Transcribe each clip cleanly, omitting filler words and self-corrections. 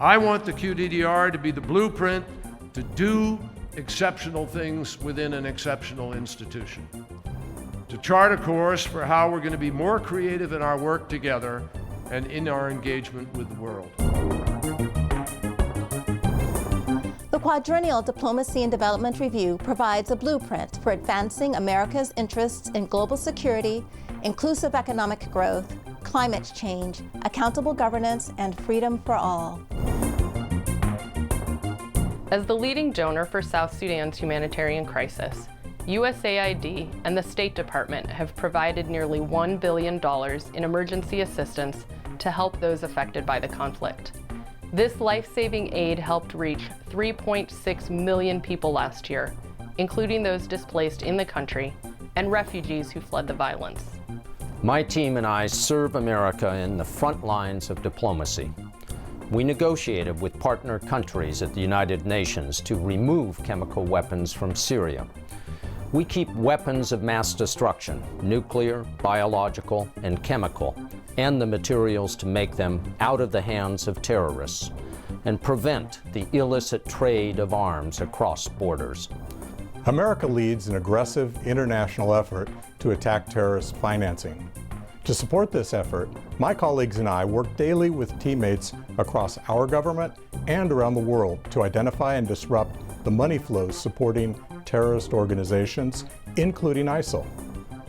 I want the QDDR to be the blueprint to do exceptional things within an exceptional institution, to chart a course for how we're going to be more creative in our work together and in our engagement with the world. The Quadrennial Diplomacy and Development Review provides a blueprint for advancing America's interests in global security, inclusive economic growth, climate change, accountable governance, and freedom for all. As the leading donor for South Sudan's humanitarian crisis, USAID and the State Department have provided nearly $1 billion in emergency assistance to help those affected by the conflict. This life-saving aid helped reach 3.6 million people last year, including those displaced in the country and refugees who fled the violence. My team and I serve America in the front lines of diplomacy. We negotiated with partner countries at the United Nations to remove chemical weapons from Syria. We keep weapons of mass destruction, nuclear, biological, and chemical, and the materials to make them out of the hands of terrorists, and prevent the illicit trade of arms across borders. America leads an aggressive international effort to attack terrorist financing. To support this effort, my colleagues and I work daily with teammates across our government and around the world to identify and disrupt the money flows supporting terrorist organizations, including ISIL.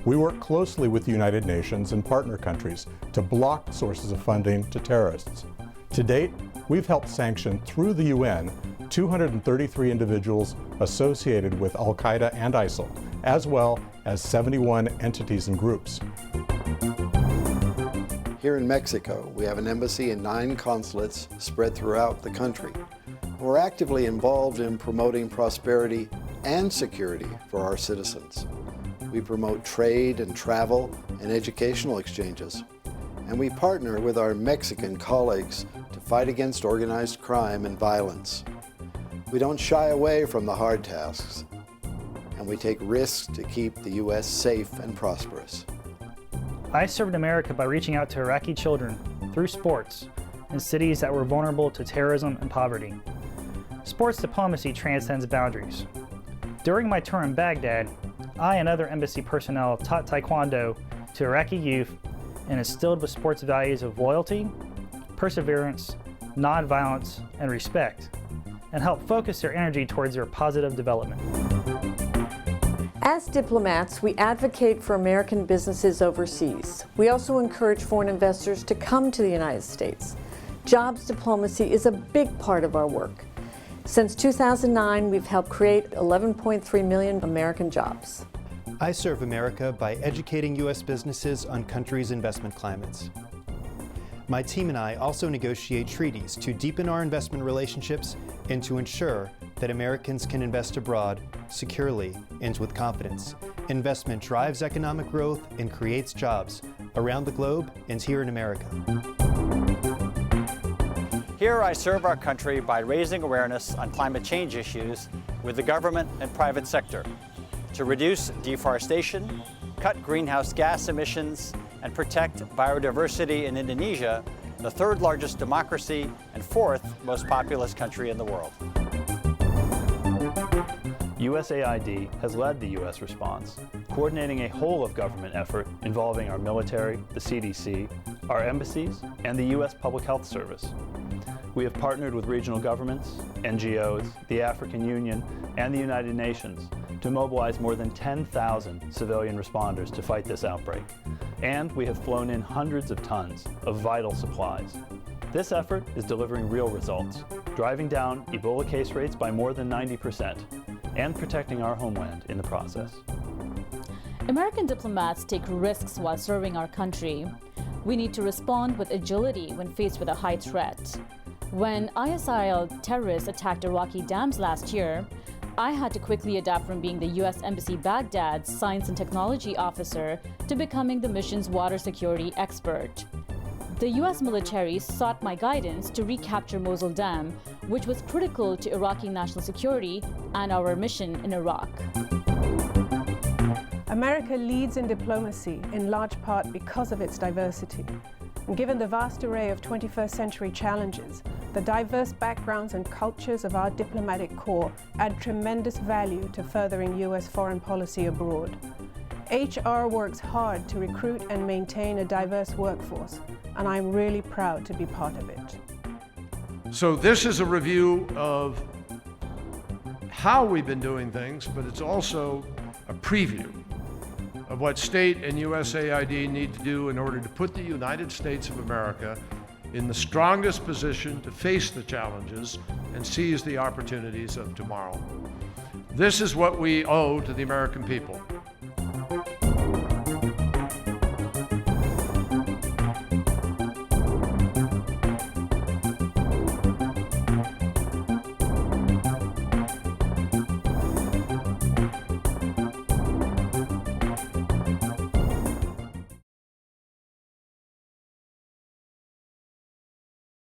We work closely with the United Nations and partner countries to block sources of funding to terrorists. To date, we've helped sanction through the UN 233 individuals associated with Al-Qaeda and ISIL, as well as 71 entities and groups. Here in Mexico, we have an embassy and 9 consulates spread throughout the country. We're actively involved in promoting prosperity and security for our citizens. We promote trade and travel and educational exchanges. And we partner with our Mexican colleagues to fight against organized crime and violence. We don't shy away from the hard tasks, and we take risks to keep the U.S. safe and prosperous. I served America by reaching out to Iraqi children through sports in cities that were vulnerable to terrorism and poverty. Sports diplomacy transcends boundaries. During my tour in Baghdad, I and other embassy personnel taught Taekwondo to Iraqi youth and instilled with sports values of loyalty, perseverance, nonviolence, and respect, and helped focus their energy towards their positive development. As diplomats, we advocate for American businesses overseas. We also encourage foreign investors to come to the United States. Jobs diplomacy is a big part of our work. Since 2009, we've helped create 11.3 million American jobs. I serve America by educating U.S. businesses on countries' investment climates. My team and I also negotiate treaties to deepen our investment relationships and to ensure that Americans can invest abroad securely and with confidence. Investment drives economic growth and creates jobs around the globe and here in America. Here I serve our country by raising awareness on climate change issues with the government and private sector to reduce deforestation, cut greenhouse gas emissions, and protect biodiversity in Indonesia, the 3rd largest democracy and 4th most populous country in the world. USAID has led the U.S. response, coordinating a whole-of-government effort involving our military, the CDC, our embassies, and the U.S. Public Health Service. We have partnered with regional governments, NGOs, the African Union, and the United Nations to mobilize more than 10,000 civilian responders to fight this outbreak. And we have flown in hundreds of tons of vital supplies. This effort is delivering real results, driving down Ebola case rates by more than 90%, and protecting our homeland in the process. American diplomats take risks while serving our country. We need to respond with agility when faced with a high threat. When ISIL terrorists attacked Iraqi dams last year, I had to quickly adapt from being the U.S. Embassy Baghdad's Science and Technology Officer to becoming the mission's water security expert. The U.S. military sought my guidance to recapture Mosul Dam, which was critical to Iraqi national security and our mission in Iraq. America leads in diplomacy in large part because of its diversity. And given the vast array of 21st century challenges, The diverse backgrounds and cultures of our diplomatic corps add tremendous value to furthering U.S. foreign policy abroad. HR works hard to recruit and maintain a diverse workforce, and I'm really proud to be part of it. So this is a review of how we've been doing things, but it's also a preview of what State and USAID need to do in order to put the United States of America in the strongest position to face the challenges and seize the opportunities of tomorrow. This is what we owe to the American people.